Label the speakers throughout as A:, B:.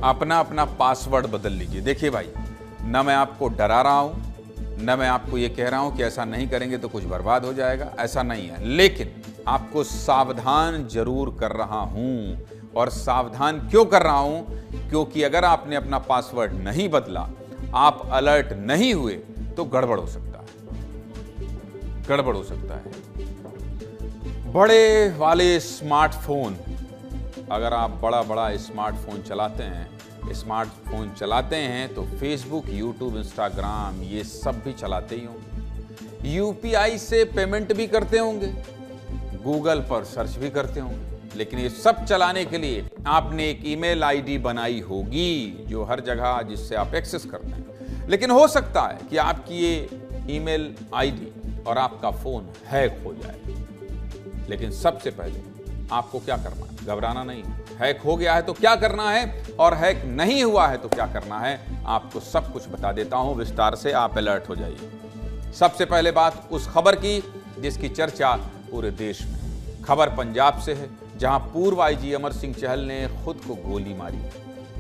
A: अपना अपना पासवर्ड बदल लीजिए। देखिए भाई, न मैं आपको डरा रहा हूं, न मैं आपको ये कह रहा हूं कि ऐसा नहीं करेंगे तो कुछ बर्बाद हो जाएगा, ऐसा नहीं है। लेकिन आपको सावधान जरूर कर रहा हूं। और सावधान क्यों कर रहा हूं? क्योंकि अगर आपने अपना पासवर्ड नहीं बदला, आप अलर्ट नहीं हुए, तो गड़बड़ हो सकता है, गड़बड़ हो सकता है। बड़े वाले स्मार्टफोन, अगर आप बड़ा स्मार्टफोन चलाते हैं तो फेसबुक, यूट्यूब, इंस्टाग्राम ये सब भी चलाते ही होंगे। यूपीआई से पेमेंट भी करते होंगे, गूगल पर सर्च भी करते होंगे। लेकिन ये सब चलाने के लिए आपने एक ईमेल आईडी बनाई होगी जो हर जगह जिससे आप एक्सेस करते हैं। लेकिन हो सकता है कि आपकी ये ईमेल आईडी और आपका फोन हैक हो जाए। लेकिन सबसे पहले आपको क्या करना है? घबराना नहीं। हैक हो गया है तो क्या करना है और हैक नहीं हुआ है तो क्या करना है, आपको सब कुछ बता देता हूं विस्तार से। आप अलर्ट हो जाइए। सबसे पहले बात उस खबर की जिसकी चर्चा पूरे देश में। खबर पंजाब से है, जहां पूर्व आईजी अमर सिंह चहल ने खुद को गोली मारी।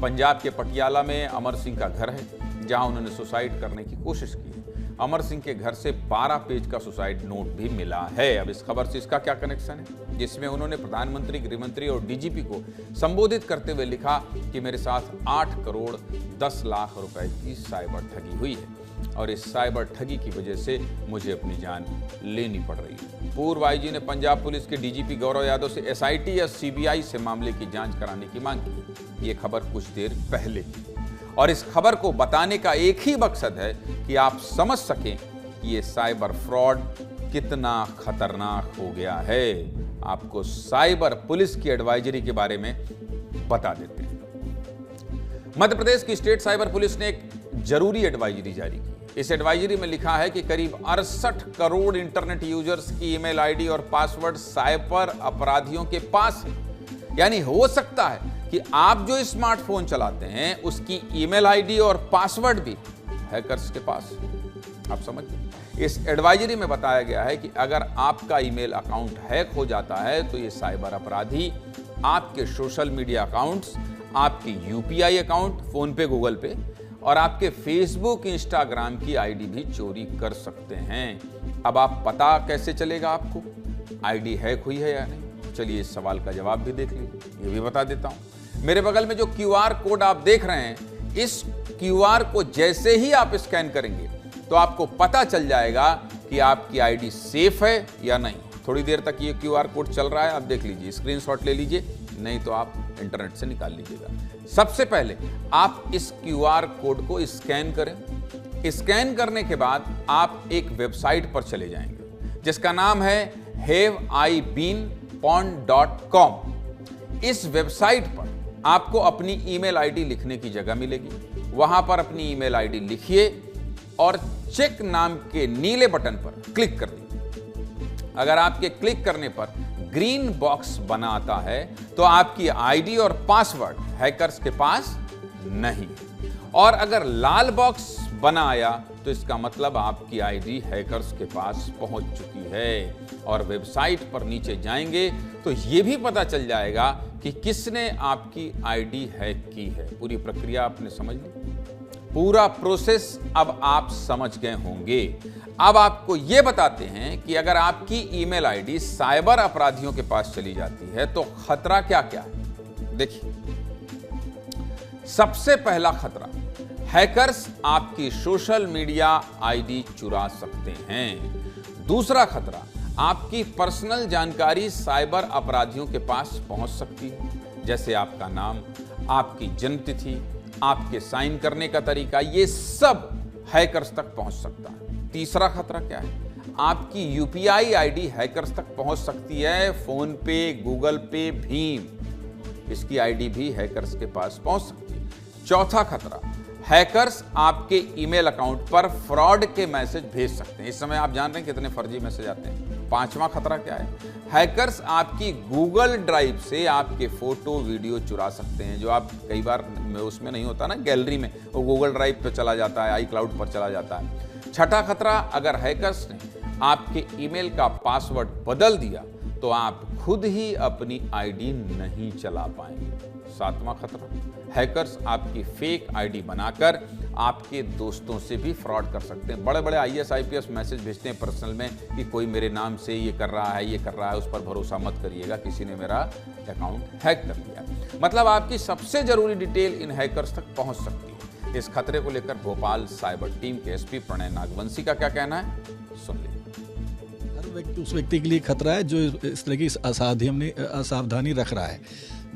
A: पंजाब के पटियाला में अमर सिंह का घर है, जहां उन्होंने सुसाइड करने की कोशिश की है। अमर सिंह के घर से 12 पेज का सुसाइड नोट भी मिला है। अब इस खबर से इसका क्या कनेक्शन है? जिसमें उन्होंने प्रधानमंत्री, गृहमंत्री और डीजीपी को संबोधित करते हुए लिखा कि मेरे साथ 8 करोड़ 10 लाख रुपए की साइबर ठगी हुई है और इस साइबर ठगी की वजह से मुझे अपनी जान लेनी पड़ रही है। पूर्व आईजी ने पंजाब पुलिस के डीजीपी गौरव यादव से एसआईटी या सीबीआई से मामले की जांच कराने की मांग की। ये खबर कुछ देर पहले की और इस खबर को बताने का एक ही मकसद है कि आप समझ सकें कि ये साइबर फ्रॉड कितना खतरनाक हो गया है। आपको साइबर पुलिस की एडवाइजरी के बारे में बता देते हैं। मध्य प्रदेश की स्टेट साइबर पुलिस ने एक जरूरी एडवाइजरी जारी की। इस एडवाइजरी में लिखा है कि करीब 68 करोड़ इंटरनेट यूजर्स की ईमेल आईडी और पासवर्ड साइबर अपराधियों के पास है। यानी हो सकता है कि आप जो स्मार्टफोन चलाते हैं उसकी ईमेल आईडी और पासवर्ड भी हैकर्स के पास है। आप समझिए, इस एडवाइजरी में बताया गया है कि अगर आपका ईमेल अकाउंट हैक हो जाता है तो ये साइबर अपराधी आपके सोशल मीडिया अकाउंट्स, आपके यूपीआई अकाउंट, फोन पे, गूगल पे और आपके फेसबुक, इंस्टाग्राम की आईडी भी चोरी कर सकते हैं। अब आप पता कैसे चलेगा आपको आईडी हैक हुई है या नहीं? चलिए इस सवाल का जवाब भी देख लीजिए, ये भी बता देता हूं। मेरे बगल में जो क्यूआर कोड आप देख रहे हैं, इस क्यूआर को जैसे ही आप स्कैन करेंगे तो आपको पता चल जाएगा कि आपकी आईडी सेफ है या नहीं। थोड़ी देर तक ये क्यूआर कोड चल रहा है, आप देख लीजिए, स्क्रीनशॉट ले लीजिए, नहीं तो आप इंटरनेट से निकाल लीजिएगा। सबसे पहले आप इस क्यूआर कोड को स्कैन करें। स्कैन करने के बाद आप एक वेबसाइट पर चले जाएंगे जिसका नाम है haveibeenpawned.com। इस वेबसाइट पर आपको अपनी ईमेल आईडी लिखने की जगह मिलेगी। वहां पर अपनी ईमेल आईडी लिखिए और चेक नाम के नीले बटन पर क्लिक कर दीजिए। अगर आपके क्लिक करने पर ग्रीन बॉक्स बना आता है तो आपकी आईडी और पासवर्ड हैकर्स के पास नहीं, और अगर लाल बॉक्स बना आया तो इसका मतलब आपकी आईडी हैकर्स के पास पहुंच चुकी है। और वेबसाइट पर नीचे जाएंगे तो यह भी पता चल जाएगा कि किसने आपकी आईडी हैक की है। पूरी प्रक्रिया आपने समझ ली, पूरा प्रोसेस अब आप समझ गए होंगे। अब आपको यह बताते हैं कि अगर आपकी ईमेल आईडी साइबर अपराधियों के पास चली जाती है तो खतरा क्या क्या है। देखिए, सबसे पहला खतरा, हैकर्स आपकी सोशल मीडिया आईडी चुरा सकते हैं। दूसरा खतरा, आपकी पर्सनल जानकारी साइबर अपराधियों के पास पहुंच सकती है, जैसे आपका नाम, आपकी जन्मतिथि, आपके साइन करने का तरीका, ये सब हैकर्स तक पहुंच सकता है। तीसरा खतरा क्या है, आपकी यूपीआई आईडी हैकर्स तक पहुंच सकती है। फोन पे, गूगल पे, भीम, इसकी आईडी भी हैकर्स के पास पहुंच सकती है। चौथा खतरा, हैकर्स आपके ईमेल अकाउंट पर फ्रॉड के मैसेज भेज सकते हैं। इस समय आप जान रहे हैं कितने फर्जी मैसेज आते हैं। पांचवा खतरा क्या है, हैकर्स आपकी गूगल ड्राइव से आपके फोटो, वीडियो चुरा सकते हैं। जो आप कई बार उसमें नहीं होता ना, गैलरी में, वो गूगल ड्राइव पर चला जाता है, आई क्लाउड पर चला जाता है। छठा खतरा, अगर हैकर्स ने आपके ईमेल का पासवर्ड बदल दिया तो आप खुद ही अपनी आईडी नहीं चला पाएंगे। 7वां खतरा, हैकर्स आपकी फेक आईडी बनाकर आपके दोस्तों से भी फ्रॉड कर सकते हैं। बड़े बड़े IAS IPS मैसेज भेजते हैं पर्सनल में कि कोई मेरे नाम से ये कर रहा है, उस पर भरोसा मत करिएगा, किसी ने मेरा अकाउंट हैक कर लिया। मतलब आपकी सबसे जरूरी डिटेल इन हैकर्स तक पहुंच सकती है। इस खतरे को लेकर भोपाल साइबर टीम के SP प्रणय नागवंशी का क्या कहना है, सुन लीजिए।
B: उस व्यक्ति के लिए खतरा है जो इस तरह की असावधानी रख रहा है।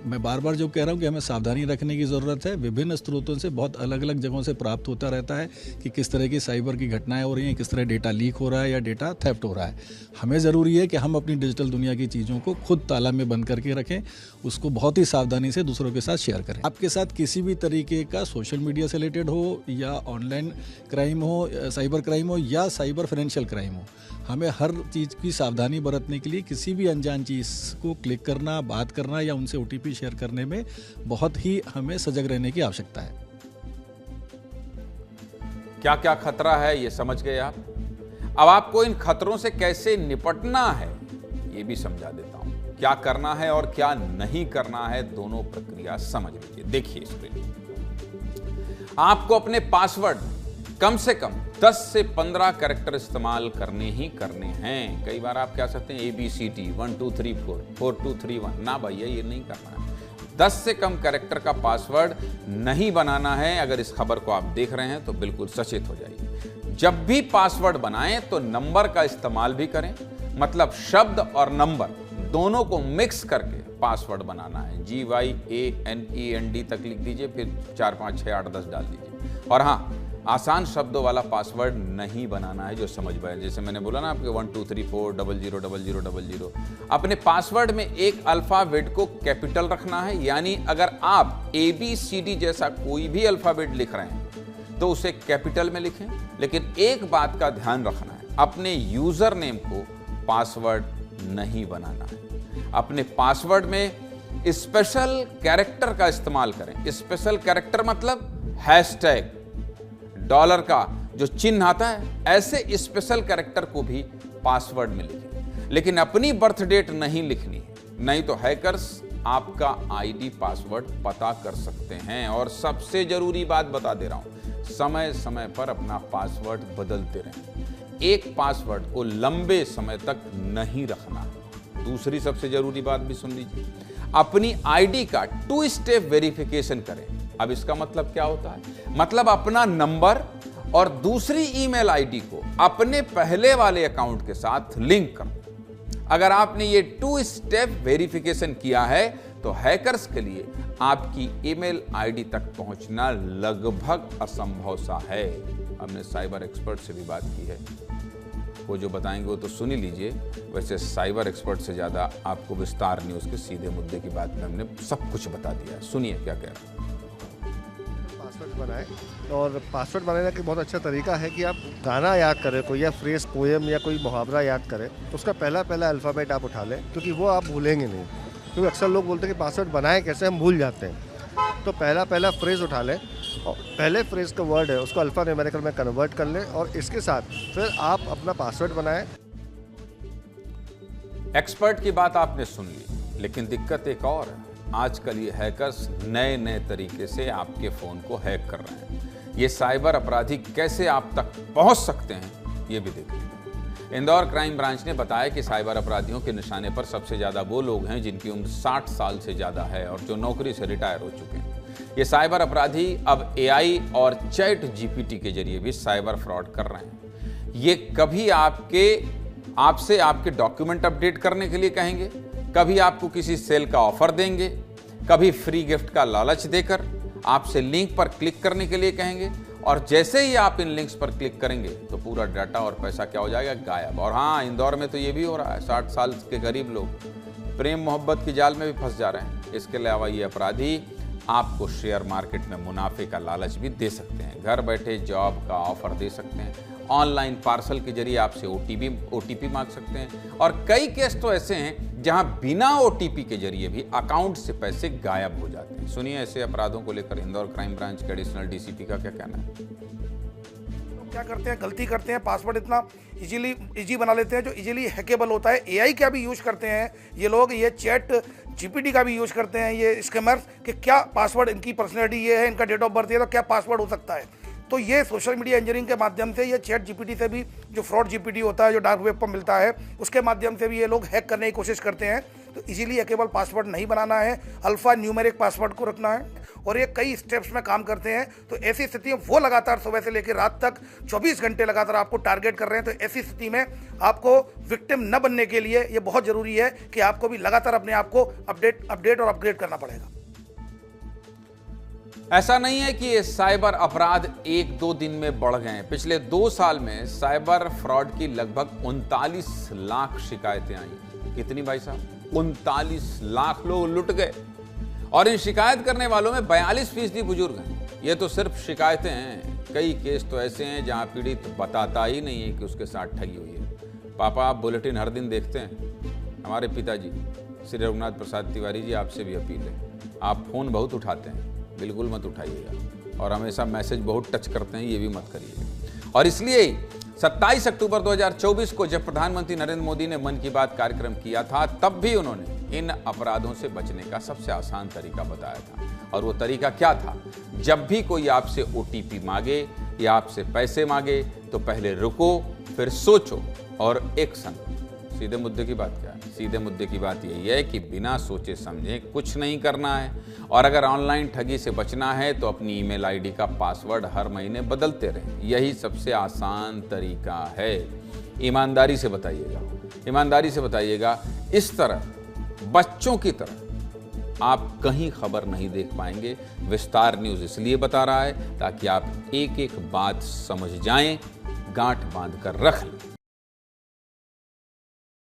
B: मैं बार बार जो कह रहा हूँ कि हमें सावधानी रखने की ज़रूरत है। विभिन्न स्रोतों से बहुत अलग अलग जगहों से प्राप्त होता रहता है कि किस तरह की साइबर की घटनाएं हो रही हैं, किस तरह डेटा लीक हो रहा है या डेटा थेफ्ट हो रहा है। हमें ज़रूरी है कि हम अपनी डिजिटल दुनिया की चीज़ों को खुद ताला में बंद करके रखें, उसको बहुत ही सावधानी से दूसरों के साथ शेयर करें। आपके साथ किसी भी तरीके का सोशल मीडिया से रिलेटेड हो या ऑनलाइन क्राइम हो, साइबर क्राइम हो या साइबर फाइनेंशियल क्राइम हो, हमें हर चीज़ की सावधानी बरतने के लिए किसी भी अनजान चीज़ को क्लिक करना, बात करना या उनसे OTP शेयर करने में बहुत ही हमें सजग रहने की आवश्यकता है।
A: क्या क्या खतरा है ये समझ गए आप। अब आपको इन खतरों से कैसे निपटना है ये भी समझा देता हूं। क्या करना है और क्या नहीं करना है, दोनों प्रक्रिया समझ लीजिए। देखिए स्क्रीन, आपको अपने पासवर्ड कम से कम 10 से 15 कैरेक्टर इस्तेमाल करने ही करने हैं। कई बार आप क्या सकते हैं ABCD 1 2 3 4 4 2 3 1, ना भैया ये नहीं करना है। 10 से कम कैरेक्टर का पासवर्ड नहीं बनाना है। अगर इस खबर को आप देख रहे हैं तो बिल्कुल सचेत हो जाइए। जब भी पासवर्ड बनाएं तो नंबर का इस्तेमाल भी करें, मतलब शब्द और नंबर दोनों को मिक्स करके पासवर्ड बनाना है। GYANEND तक लिख दीजिए, फिर 4 5 6 8 10 डाल दीजिए। और हाँ, आसान शब्दों वाला पासवर्ड नहीं बनाना है जो समझ पाए। जैसे मैंने बोला ना आपके 1 2 3 4 00 00 00। अपने पासवर्ड में एक अल्फाबेट को कैपिटल रखना है, यानी अगर आप ABCD जैसा कोई भी अल्फाबेट लिख रहे हैं तो उसे कैपिटल में लिखें। लेकिन एक बात का ध्यान रखना है, अपने यूजर नेम को पासवर्ड नहीं बनाना है। अपने पासवर्ड में स्पेशल कैरेक्टर का इस्तेमाल करें। स्पेशल कैरेक्टर मतलब हैशटैग, डॉलर का जो चिन्ह आता है, ऐसे स्पेशल कैरेक्टर को भी पासवर्ड में लिखें। लेकिन अपनी बर्थ डेट नहीं लिखनी है, नहीं तो हैकर्स आपका ID पासवर्ड पता कर सकते हैं। और सबसे जरूरी बात बता दे रहा हूं, समय समय पर अपना पासवर्ड बदलते रहें। एक पासवर्ड को लंबे समय तक नहीं रखना है। दूसरी सबसे जरूरी बात भी सुन लीजिए, अपनी ID का 2 स्टेप वेरिफिकेशन करें। अब इसका मतलब क्या होता है, मतलब अपना नंबर और दूसरी ईमेल ID को अपने पहले वाले अकाउंट के साथ लिंक कर। अगर आपने ये 2 स्टेप वेरिफिकेशन किया है तो हैकर्स के लिए आपकी ईमेल ID तक पहुंचना लगभग असंभव सा है। हमने साइबर एक्सपर्ट से भी बात की है, वो जो बताएंगे वो तो सुन ही लीजिए। वैसे साइबर एक्सपर्ट से ज़्यादा आपको विस्तार न्यूज़ के सीधे मुद्दे की बात में हमने सब कुछ बता दिया है। सुनिए क्या कह रहे हैं।
C: पासवर्ड बनाए, और पासवर्ड बनाने का बहुत अच्छा तरीका है कि आप गाना याद करें, कोई या फ्रेज, पोएम या कोई मुहावरा याद करें तो उसका पहला अल्फ़ाबेट आप उठा लें, क्योंकि वो आप भूलेंगे नहीं। क्योंकि अक्सर लोग बोलते हैं कि पासवर्ड बनाए कैसे, हम भूल जाते हैं। तो पहला फ्रेज उठा लें और पहले फ्रेज का वर्ड है उसको अल्फ़ा न्यूमेरिकल में कन्वर्ट कर लें, और इसके साथ फिर आप अपना पासवर्ड बनाएं।
A: एक्सपर्ट की बात आपने सुन ली, लेकिन दिक्कत एक और है। आजकल ये हैकर्स नए नए तरीके से आपके फ़ोन को हैक कर रहे हैं। ये साइबर अपराधी कैसे आप तक पहुंच सकते हैं ये भी देख लीजिए। इंदौर क्राइम ब्रांच ने बताया कि साइबर अपराधियों के निशाने पर सबसे ज़्यादा वो लोग हैं जिनकी उम्र 60 साल से ज़्यादा है और जो नौकरी से रिटायर हो चुके हैं। ये साइबर अपराधी अब AI और ChatGPT के जरिए भी साइबर फ्रॉड कर रहे हैं। ये कभी आपसे आपके डॉक्यूमेंट अपडेट करने के लिए कहेंगे, कभी आपको किसी सेल का ऑफर देंगे, कभी फ्री गिफ्ट का लालच देकर आपसे लिंक पर क्लिक करने के लिए कहेंगे, और जैसे ही आप इन लिंक्स पर क्लिक करेंगे तो पूरा डाटा और पैसा क्या हो जाएगा, गायब। और हाँ, इंदौर में तो ये भी हो रहा है, 60 साल के गरीब लोग प्रेम मोहब्बत की जाल में भी फंस जा रहे हैं। इसके अलावा ये अपराधी आपको शेयर मार्केट में मुनाफे का लालच भी दे सकते हैं, घर बैठे जॉब का ऑफर दे सकते हैं, ऑनलाइन पार्सल के जरिए आपसे OTP मांग सकते हैं, और कई केस तो ऐसे हैं जहां बिना OTP के जरिए भी अकाउंट से पैसे गायब हो जाते हैं। सुनिए ऐसे अपराधों को लेकर इंदौर क्राइम ब्रांच के एडिशनल DCP का क्या कहना है।
D: क्या करते हैं, गलती करते हैं, पासवर्ड इतना इजी बना लेते हैं जो इजीली हैकेबल होता है। एआई का भी यूज़ करते हैं ये लोग, ये चैट जीपीटी का भी यूज़ करते हैं ये स्कैमर्स कि क्या पासवर्ड, इनकी पर्सनैलिटी ये है, इनका डेट ऑफ बर्थ ये है, तो क्या पासवर्ड हो सकता है। तो ये सोशल मीडिया इंजीनियरिंग के माध्यम से, ये चैट जीपीटी से भी, जो फ्रॉड जीपीटी होता है जो डार्क वेब पर मिलता है, उसके माध्यम से भी ये लोग हैक करने की कोशिश करते हैं। तो इजीली हैकेबल पासवर्ड नहीं बनाना है, अल्फा न्यूमेरिक पासवर्ड को रखना है, और ये कई स्टेप्स में काम करते हैं। तो ऐसी स्थिति में वो लगातार सुबह से लेकर रात तक 24 घंटे लगातार आपको टारगेट कर रहे हैं। तो ऐसी स्थिति में आपको विक्टिम न बनने के लिए ये बहुत ज़रूरी है कि आपको भी लगातार अपने आप को अपडेट और अपग्रेड करना पड़ेगा।
A: ऐसा नहीं है कि ये साइबर अपराध 1-2 दिन में बढ़ गए हैं। पिछले 2 साल में साइबर फ्रॉड की लगभग 39 लाख शिकायतें आई। कितनी भाई साहब? 39 लाख लोग लुट गए, और इन शिकायत करने वालों में 42% बुजुर्ग हैं। ये तो सिर्फ शिकायतें हैं, कई केस तो ऐसे हैं जहां पीड़ित बताता ही नहीं है कि उसके साथ ठगी हुई है। पापा, आप बुलेटिन हर दिन देखते हैं। हमारे पिताजी श्री रघुनाथ प्रसाद तिवारी जी, आपसे भी अपील है, आप फोन बहुत उठाते हैं, बिल्कुल मत उठाइएगा, और हमेशा मैसेज बहुत टच करते हैं, ये भी मत करिएगा। और इसलिए 27 अक्टूबर 2024 को जब प्रधानमंत्री नरेंद्र मोदी ने मन की बात कार्यक्रम किया था, तब भी उन्होंने इन अपराधों से बचने का सबसे आसान तरीका बताया था। और वो तरीका क्या था? जब भी कोई आपसे OTP मांगे या आपसे पैसे मांगे तो पहले रुको, फिर सोचो और एक्शन। सीधे मुद्दे की बात क्या है? सीधे मुद्दे की बात यही है कि बिना सोचे समझे कुछ नहीं करना है। और अगर ऑनलाइन ठगी से बचना है तो अपनी ईमेल आईडी का पासवर्ड हर महीने बदलते रहें। यही सबसे आसान तरीका है। ईमानदारी से बताइएगा, ईमानदारी से बताइएगा। इस तरह बच्चों की तरह आप कहीं खबर नहीं देख पाएंगे। विस्तार न्यूज़ इसलिए बता रहा है ताकि आप एक एक बात समझ जाएं, गांठ बांध कर रख लें।